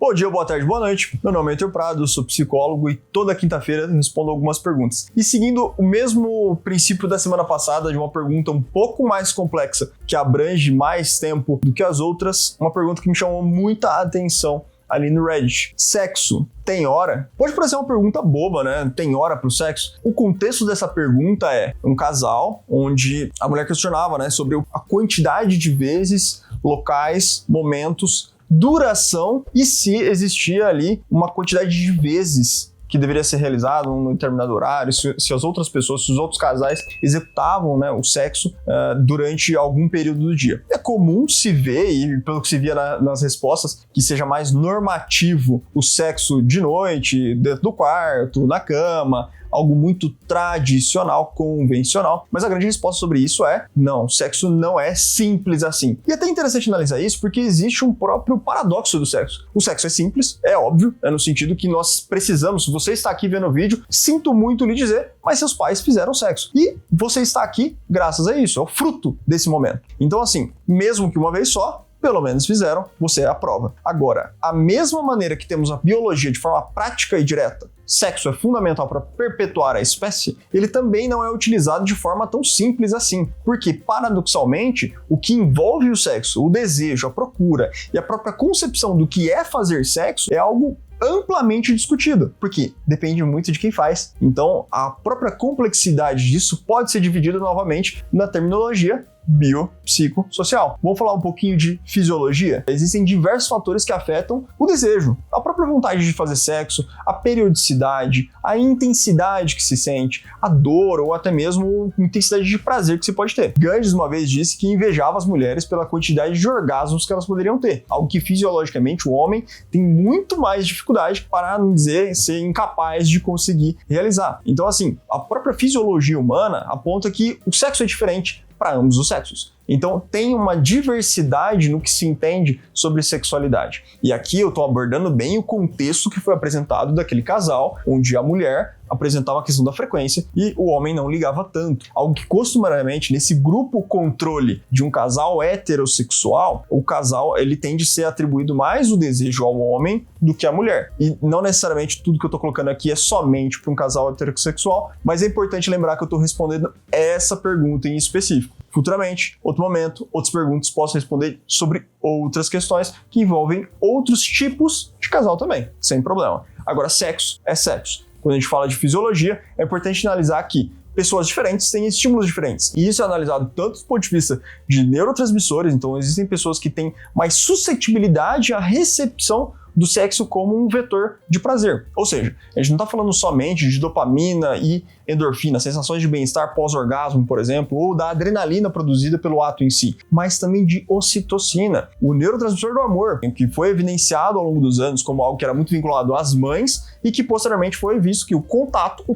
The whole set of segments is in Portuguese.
Bom dia, boa tarde, boa noite. Meu nome é Heitor Prado, sou psicólogo e toda quinta-feira respondo algumas perguntas. E seguindo o mesmo princípio da semana passada, de uma pergunta um pouco mais complexa, que abrange mais tempo do que as outras, uma pergunta que me chamou muita atenção ali no Reddit. Sexo tem hora? Pode parecer uma pergunta boba, né? Tem hora pro sexo? O contexto dessa pergunta é um casal onde a mulher questionava, né, sobre a quantidade de vezes, locais, momentos, duração e se existia ali uma quantidade de vezes que deveria ser realizado num determinado horário, se as outras pessoas, se os outros casais executavam, né, o sexo durante algum período do dia. É comum se ver, e pelo que se via nas respostas, que seja mais normativo o sexo de noite, dentro do quarto, na cama, algo muito tradicional, convencional, mas a grande resposta sobre isso é não, sexo não é simples assim. E é até interessante analisar isso porque existe um próprio paradoxo do sexo. O sexo é simples, é óbvio, no sentido que nós precisamos, se você está aqui vendo o vídeo, sinto muito lhe dizer, mas seus pais fizeram sexo. E você está aqui graças a isso, é o fruto desse momento. Então assim, mesmo que uma vez só, pelo menos fizeram, você aprova. Agora, a mesma maneira que temos a biologia de forma prática e direta, sexo é fundamental para perpetuar a espécie, ele também não é utilizado de forma tão simples assim. Porque, paradoxalmente, o que envolve o sexo, o desejo, a procura e a própria concepção do que é fazer sexo é algo amplamente discutido, porque depende muito de quem faz. Então, a própria complexidade disso pode ser dividida novamente na terminologia biopsicossocial. Vamos falar um pouquinho de fisiologia? Existem diversos fatores que afetam o desejo, a própria vontade de fazer sexo, a periodicidade, a intensidade que se sente, a dor ou até mesmo a intensidade de prazer que se pode ter. Gandhi uma vez disse que invejava as mulheres pela quantidade de orgasmos que elas poderiam ter, algo que fisiologicamente o homem tem muito mais dificuldade, para não dizer ser incapaz de conseguir realizar. Então assim, a própria fisiologia humana aponta que o sexo é diferente para ambos os sexos. Então tem uma diversidade no que se entende sobre sexualidade. E aqui eu estou abordando bem o contexto que foi apresentado daquele casal, onde a mulher apresentava a questão da frequência e o homem não ligava tanto. Algo que costumariamente nesse grupo controle de um casal heterossexual, o casal ele tende a ser atribuído mais o desejo ao homem do que à mulher. E não necessariamente tudo que eu estou colocando aqui é somente para um casal heterossexual, mas é importante lembrar que eu estou respondendo essa pergunta em específico. Futuramente, outro momento, outras perguntas posso responder sobre outras questões que envolvem outros tipos de casal também, sem problema. Agora, sexo é sexo. Quando a gente fala de fisiologia, é importante analisar que pessoas diferentes têm estímulos diferentes. E isso é analisado tanto do ponto de vista de neurotransmissores, então existem pessoas que têm mais suscetibilidade à recepção do sexo como um vetor de prazer. Ou seja, a gente não está falando somente de dopamina e endorfina, sensações de bem-estar pós-orgasmo, por exemplo, ou da adrenalina produzida pelo ato em si, mas também de ocitocina, o neurotransmissor do amor, que foi evidenciado ao longo dos anos como algo que era muito vinculado às mães e que posteriormente foi visto que o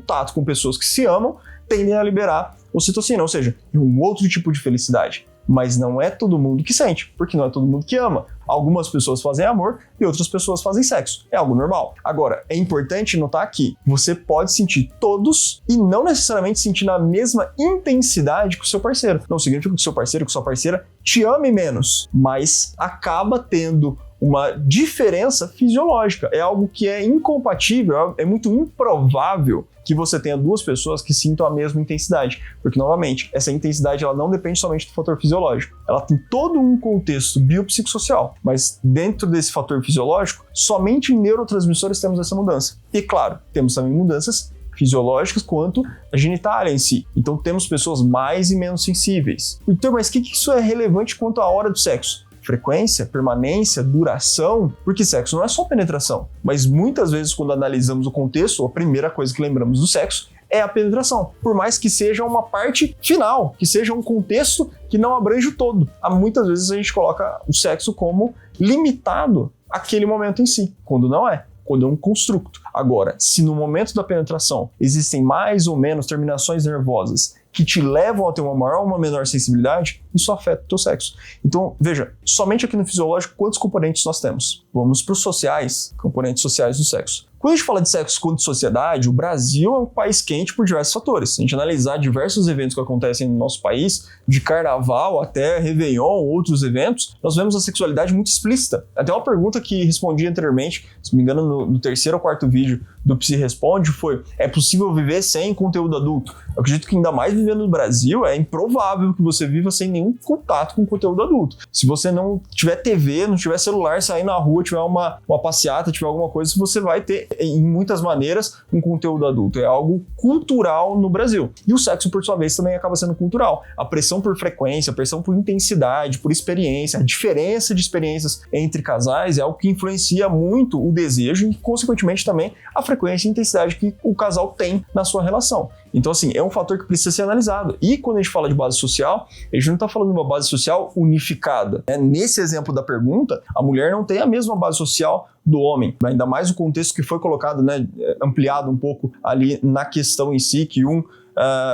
tato com pessoas que se amam, tendem a liberar ocitocina, ou seja, um outro tipo de felicidade. Mas não é todo mundo que sente, porque não é todo mundo que ama. Algumas pessoas fazem amor e outras pessoas fazem sexo. É algo normal. Agora, é importante notar que você pode sentir todos e não necessariamente sentir na mesma intensidade que o seu parceiro. Não significa que o seu parceiro, que sua parceira te ame menos, mas acaba tendo uma diferença fisiológica. É algo que é incompatível, é muito improvável que você tenha duas pessoas que sintam a mesma intensidade. Porque, novamente, essa intensidade ela não depende somente do fator fisiológico. Ela tem todo um contexto biopsicossocial. Mas dentro desse fator fisiológico, somente em neurotransmissores temos essa mudança. E, claro, temos também mudanças fisiológicas quanto a genitália em si. Então temos pessoas mais e menos sensíveis. Então, mas o que isso é relevante quanto à hora do sexo? Frequência, permanência, duração, porque sexo não é só penetração, mas muitas vezes quando analisamos o contexto, a primeira coisa que lembramos do sexo é a penetração, por mais que seja uma parte final, que seja um contexto que não abrange o todo. Muitas vezes a gente coloca o sexo como limitado àquele momento em si, quando não é. Quando é um construto. Agora, se no momento da penetração existem mais ou menos terminações nervosas que te levam a ter uma maior ou uma menor sensibilidade, isso afeta o teu sexo. Então, veja, somente aqui no fisiológico, quantos componentes nós temos? Vamos para os sociais, componentes sociais do sexo. Quando a gente fala de sexo quanto sociedade, o Brasil é um país quente por diversos fatores. Se a gente analisar diversos eventos que acontecem no nosso país, de carnaval até Réveillon, outros eventos, nós vemos a sexualidade muito explícita. Até uma pergunta que respondi anteriormente, se não me engano, no terceiro ou quarto vídeo do Psi Responde foi: é possível viver sem conteúdo adulto? Eu acredito que ainda mais vivendo no Brasil, é improvável que você viva sem nenhum contato com conteúdo adulto. Se você não tiver TV, não tiver celular, sair na rua, tiver uma passeata, tiver alguma coisa, você vai ter, em muitas maneiras, um conteúdo adulto. É algo cultural no Brasil. E o sexo, por sua vez, também acaba sendo cultural. A pressão por frequência, a pressão por intensidade, por experiência, a diferença de experiências entre casais é algo que influencia muito o desejo e, consequentemente, também a frequência e intensidade que o casal tem na sua relação. Então, assim, é um fator que precisa ser analisado. E quando a gente fala de base social, a gente não está falando de uma base social unificada. Nesse exemplo da pergunta, a mulher não tem a mesma base social do homem, ainda mais o contexto que foi colocado, né, ampliado um pouco ali na questão em si, que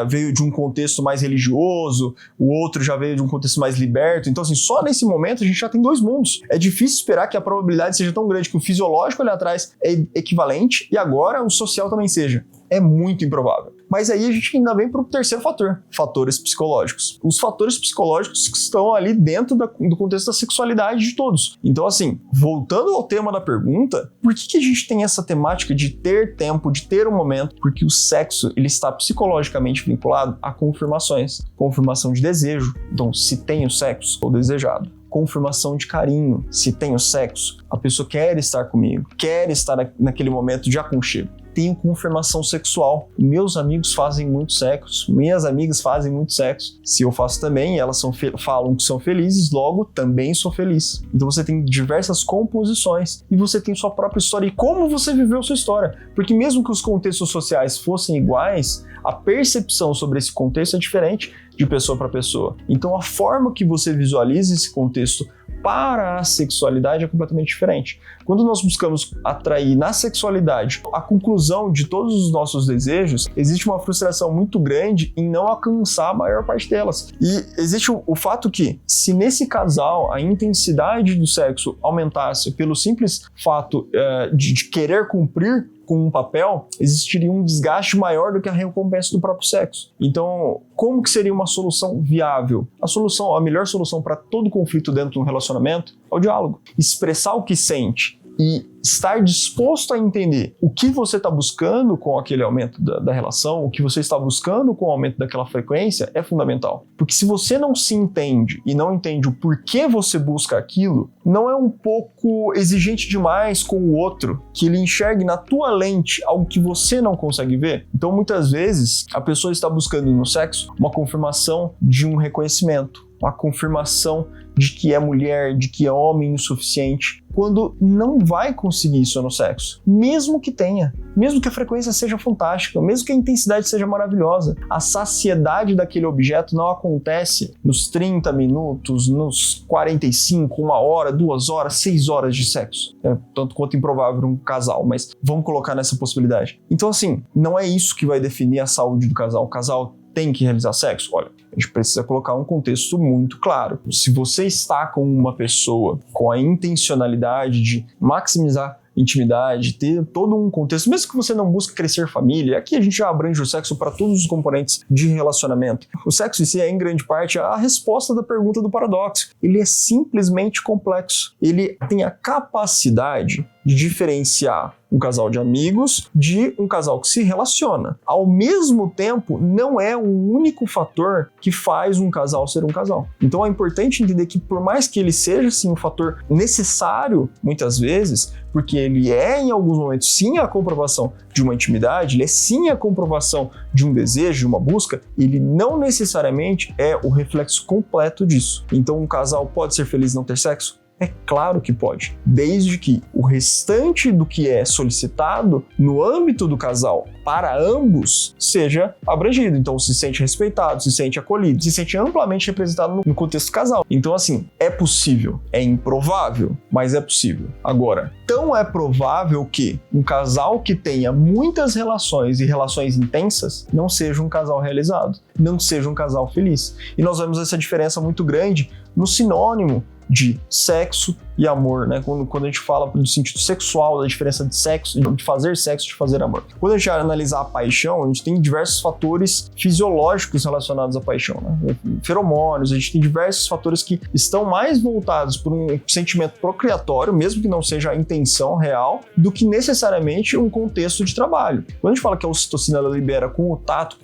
veio de um contexto mais religioso, o outro já veio de um contexto mais liberto. Então, assim, só nesse momento a gente já tem dois mundos. É difícil esperar que a probabilidade seja tão grande que o fisiológico ali atrás é equivalente e agora o social também seja. É muito improvável. Mas aí a gente ainda vem para o terceiro fator, fatores psicológicos. Os fatores psicológicos que estão ali dentro do contexto da sexualidade de todos. Então, assim, voltando ao tema da pergunta, por que a gente tem essa temática de ter tempo, de ter um momento? Porque o sexo, ele está psicologicamente vinculado a confirmações. Confirmação de desejo. Então, se tenho sexo, estou desejado. Confirmação de carinho. Se tenho sexo, a pessoa quer estar comigo, quer estar naquele momento de aconchego. Tenho confirmação sexual. Meus amigos fazem muito sexo, minhas amigas fazem muito sexo. Se eu faço também, elas falam que são felizes, logo também sou feliz. Então você tem diversas composições e você tem sua própria história e como você viveu sua história. Porque mesmo que os contextos sociais fossem iguais, a percepção sobre esse contexto é diferente de pessoa para pessoa. Então a forma que você visualiza esse contexto para a sexualidade é completamente diferente. Quando nós buscamos atrair na sexualidade a conclusão de todos os nossos desejos, existe uma frustração muito grande em não alcançar a maior parte delas. E existe o fato que, se nesse casal a intensidade do sexo aumentasse pelo simples fato de querer cumprir com um papel, existiria um desgaste maior do que a recompensa do próprio sexo. Então, como que seria uma solução viável? A melhor solução para todo conflito dentro de um relacionamento é o diálogo. Expressar o que sente e estar disposto a entender o que você está buscando com aquele aumento da relação, o que você está buscando com o aumento daquela frequência é fundamental. Porque se você não se entende e não entende o porquê você busca aquilo, não é um pouco exigente demais com o outro, que ele enxergue na tua lente algo que você não consegue ver? Então, muitas vezes, a pessoa está buscando no sexo uma confirmação de um reconhecimento, uma confirmação de que é mulher, de que é homem o suficiente, quando não vai conseguir isso no sexo. Mesmo que tenha, mesmo que a frequência seja fantástica, mesmo que a intensidade seja maravilhosa, a saciedade daquele objeto não acontece nos 30 minutos, nos 45, 1 hora, 2 horas, 6 horas de sexo. É tanto quanto improvável um casal, mas vamos colocar nessa possibilidade. Então, assim, não é isso que vai definir a saúde do casal. O casal tem que realizar sexo? Olha, a gente precisa colocar um contexto muito claro. Se você está com uma pessoa com a intencionalidade de maximizar intimidade, ter todo um contexto, mesmo que você não busque crescer família, aqui a gente já abrange o sexo para todos os componentes de relacionamento. O sexo em si é, em grande parte, a resposta da pergunta do paradoxo. Ele é simplesmente complexo. Ele tem a capacidade de diferenciar um casal de amigos de um casal que se relaciona. Ao mesmo tempo, não é o único fator que faz um casal ser um casal. Então é importante entender que, por mais que ele seja sim um fator necessário, muitas vezes, porque ele é em alguns momentos sim a comprovação de uma intimidade, ele é sim a comprovação de um desejo, de uma busca, ele não necessariamente é o reflexo completo disso. Então um casal pode ser feliz e não ter sexo? É claro que pode, desde que o restante do que é solicitado no âmbito do casal para ambos seja abrangido. Então se sente respeitado, se sente acolhido, se sente amplamente representado no contexto do casal. Então assim, é possível, é improvável, mas é possível. Agora, tão é provável que um casal que tenha muitas relações e relações intensas não seja um casal realizado, não seja um casal feliz. E nós vemos essa diferença muito grande no sinônimo de sexo e amor, né? Quando a gente fala do sentido sexual, da diferença de sexo, de fazer sexo, de fazer amor. Quando a gente analisar a paixão, a gente tem diversos fatores fisiológicos relacionados à paixão, né? Feromônios, a gente tem diversos fatores que estão mais voltados por um sentimento procriatório, mesmo que não seja a intenção real, do que necessariamente um contexto de trabalho. Quando a gente fala que a ocitocina ela libera com o tato,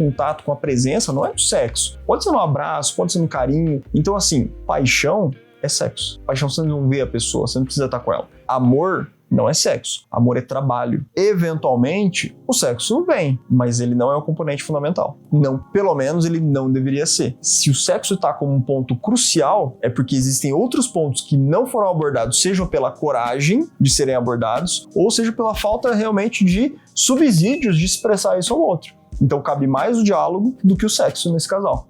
com a presença, não é do sexo. Pode ser no abraço, pode ser no carinho. Então, assim, paixão é sexo. Paixão você não vê a pessoa, você não precisa estar com ela. Amor não é sexo. Amor é trabalho. Eventualmente, o sexo vem, mas ele não é o componente fundamental. Não, pelo menos ele não deveria ser. Se o sexo está como um ponto crucial, é porque existem outros pontos que não foram abordados, seja pela coragem de serem abordados, ou seja pela falta realmente de subsídios de expressar isso ao outro. Então cabe mais o diálogo do que o sexo nesse casal.